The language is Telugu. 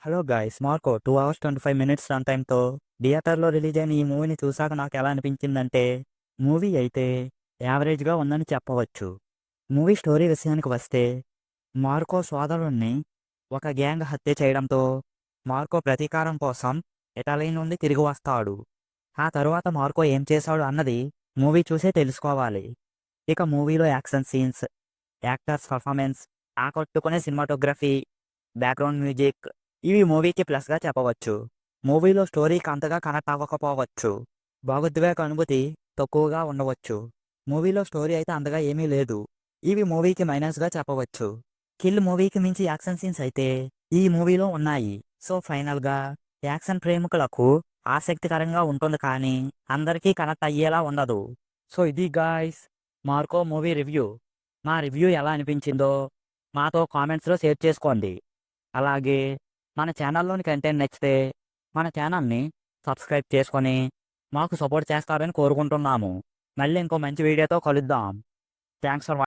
Hello guys, Marco 2 hours 25 minutes run టైమ్‌తో థియేటర్‌లో రిలీజ్ అయిన ఈ మూవీని చూసాక నాకు ఎలా అనిపించిందంటే, మూవీ అయితే యావరేజ్‌గా ఉందని చెప్పవచ్చు. మూవీ స్టోరీ విషయానికి వస్తే, మార్కో సోదరుడిని ఒక గ్యాంగ్ హత్య చేయడంతో, మార్కో ప్రతీకారం కోసం ఇటలీ నుండి తిరిగి వస్తాడు. ఆ తరువాత మార్కో ఏం చేశాడు అన్నది మూవీ చూసే తెలుసుకోవాలి. ఇక మూవీలో యాక్షన్ సీన్స్, యాక్టర్స్ పర్ఫార్మెన్స్, ఆకట్టుకునే సినిమాటోగ్రఫీ, బ్యాక్‌గ్రౌండ్ మ్యూజిక్ ఇవి మూవీకి ప్లస్‌గా చెప్పవచ్చు. మూవీలో స్టోరీకి అంతగా కనెక్ట్ అవ్వకపోవచ్చు. భావోద్వేగ అనుభూతి తక్కువగా ఉండవచ్చు. మూవీలో స్టోరీ అయితే అంతగా ఏమీ లేదు. ఇవి మూవీకి మైనస్‌గా చెప్పవచ్చు. కిల్ మూవీకి మించి యాక్షన్ సీన్స్ అయితే ఈ మూవీలో ఉన్నాయి. సో ఫైనల్‌గా యాక్షన్ ప్రేమికులకు ఆసక్తికరంగా ఉంటుంది కానీ అందరికీ కనెక్ట్ అయ్యేలా ఉండదు. సో ఇది గాయ్స్ మార్కో మూవీ రివ్యూ. మా రివ్యూ ఎలా అనిపించిందో మాతో కామెంట్స్‌లో షేర్ చేసుకోండి. అలాగే మన ఛానల్లోని కంటెంట్ నచ్చితే మన ఛానల్ని సబ్స్క్రైబ్ చేసుకొని మాకు సపోర్ట్ చేస్తారని కోరుకుంటున్నాము. మళ్ళీ ఇంకో మంచి వీడియోతో కలుద్దాం. Thanks for